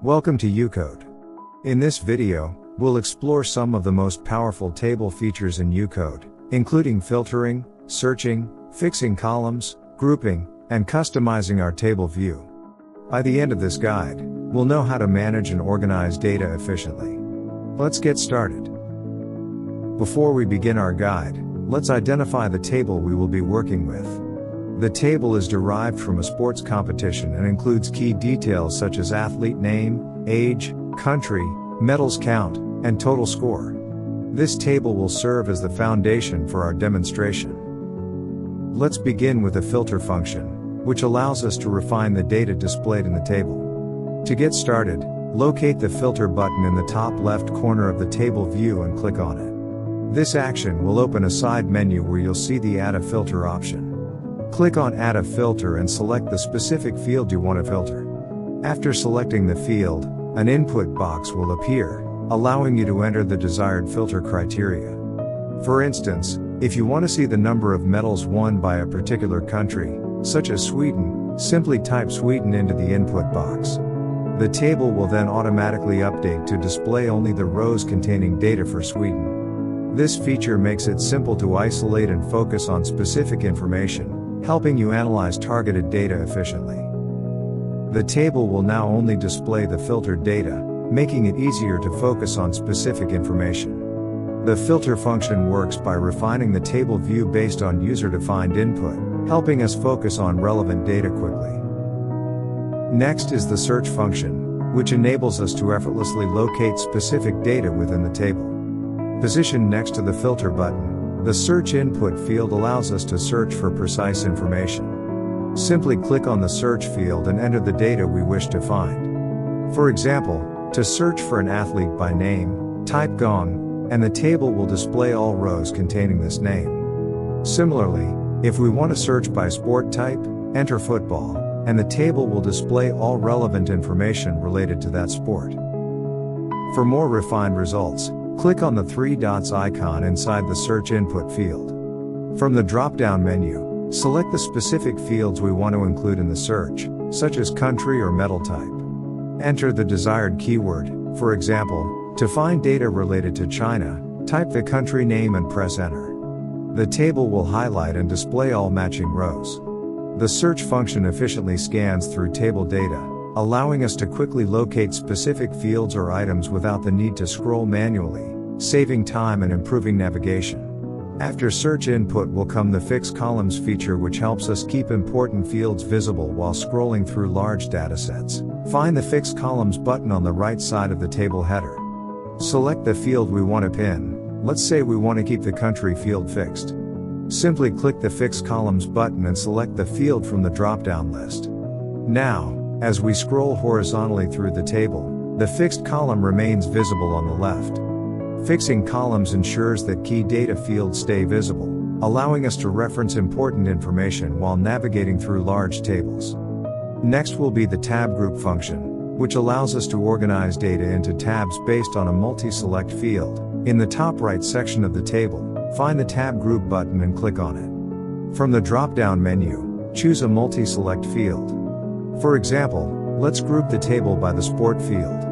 Welcome to Ucode. In this video, we'll explore some of the most powerful table features in Ucode, including filtering, searching, fixing columns, grouping, and customizing our table view. By the end of this guide, we'll know how to manage and organize data efficiently. Let's get started. Before we begin our guide, let's identify the table we will be working with. The table is derived from a sports competition and includes key details such as athlete name, age, country, medals count, and total score. This table will serve as the foundation for our demonstration. Let's begin with the filter function, which allows us to refine the data displayed in the table. To get started, locate the filter button in the top left corner of the table view and click on it. This action will open a side menu where you'll see the Add a Filter option. Click on Add a Filter and select the specific field you want to filter. After selecting the field, an input box will appear, allowing you to enter the desired filter criteria. For instance, if you want to see the number of medals won by a particular country, such as Sweden, simply type Sweden into the input box. The table will then automatically update to display only the rows containing data for Sweden. This feature makes it simple to isolate and focus on specific information, helping you analyze targeted data efficiently. The table will now only display the filtered data, making it easier to focus on specific information. The filter function works by refining the table view based on user-defined input, helping us focus on relevant data quickly. Next is the search function, which enables us to effortlessly locate specific data within the table. Positioned next to the filter button, the search input field allows us to search for precise information. Simply click on the search field and enter the data we wish to find. For example, to search for an athlete by name, type Gong, and the table will display all rows containing this name. Similarly, if we want to search by sport type, enter football, and the table will display all relevant information related to that sport. For more refined results, click on the three dots icon inside the search input field. From the drop-down menu, select the specific fields we want to include in the search, such as country or medal type. Enter the desired keyword, for example, to find data related to China, type the country name and press enter. The table will highlight and display all matching rows. The search function efficiently scans through table data, allowing us to quickly locate specific fields or items without the need to scroll manually, saving time and improving navigation. After search input will come the Fix Columns feature, which helps us keep important fields visible while scrolling through large datasets. Find the Fix Columns button on the right side of the table header. Select the field we want to pin. Let's say we want to keep the country field fixed. Simply click the Fix Columns button and select the field from the drop-down list. Now, as we scroll horizontally through the table, the fixed column remains visible on the left. Fixing columns ensures that key data fields stay visible, allowing us to reference important information while navigating through large tables. Next will be the tab group function, which allows us to organize data into tabs based on a multi-select field. In the top right section of the table, find the tab group button and click on it. From the drop-down menu, choose a multi-select field. For example, let's group the table by the sport field.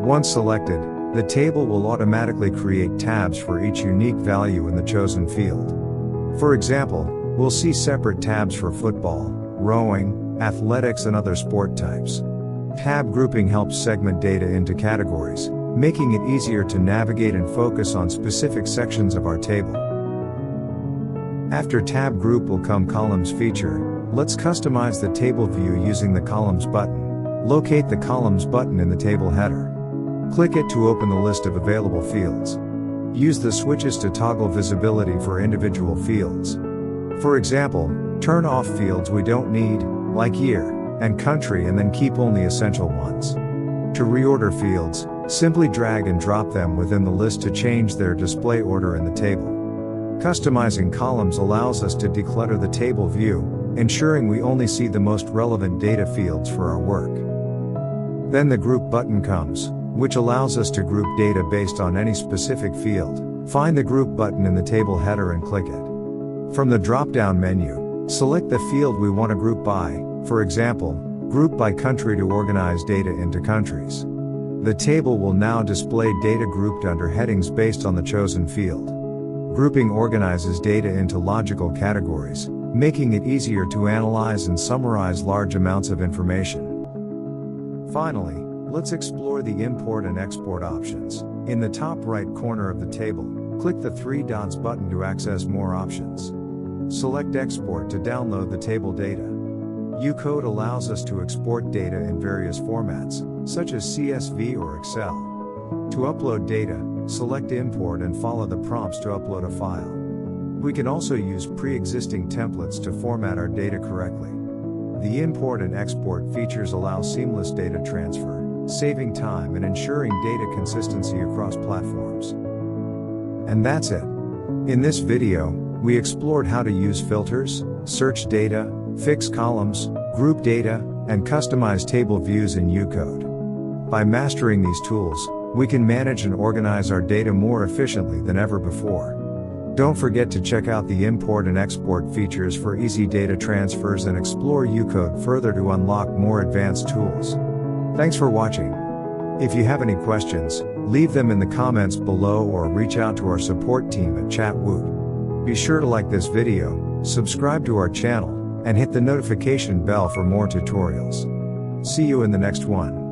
Once selected, the table will automatically create tabs for each unique value in the chosen field. For example, we'll see separate tabs for football, rowing, athletics, and other sport types. Tab grouping helps segment data into categories, making it easier to navigate and focus on specific sections of our table. After tab group will come columns feature. Let's customize the table view using the columns button. Locate the columns button in the table header. Click it to open the list of available fields. Use the switches to toggle visibility for individual fields. For example, turn off fields we don't need, like year and country, and then keep only essential ones. To reorder fields, simply drag and drop them within the list to change their display order in the table. Customizing columns allows us to declutter the table view, ensuring we only see the most relevant data fields for our work. Then the group button comes, which allows us to group data based on any specific field. Find the group button in the table header and click it. From the drop-down menu, Select the field we want to group by, for example, group by country to organize data into countries. The table will now display data grouped under headings based on the chosen field. Grouping organizes data into logical categories, making it easier to analyze and summarize large amounts of information. Finally, let's explore the import and export options. In the top right corner of the table, click the three dots button to access more options. Select Export to download the table data. Ucode allows us to export data in various formats, such as CSV or Excel. To upload data, select Import and follow the prompts to upload a file. We can also use pre-existing templates to format our data correctly. The import and export features allow seamless data transfer, saving time and ensuring data consistency across platforms. And that's it. In this video, we explored how to use filters, search data, fix columns, group data, and customize table views in Ucode. By mastering these tools, we can manage and organize our data more efficiently than ever before. Don't forget to check out the import and export features for easy data transfers and explore Ucode further to unlock more advanced tools. Thanks for watching. If you have any questions, leave them in the comments below or reach out to our support team at chatwoot. Be sure to like this video, subscribe to our channel, and hit the notification bell for more tutorials. See you in the next one.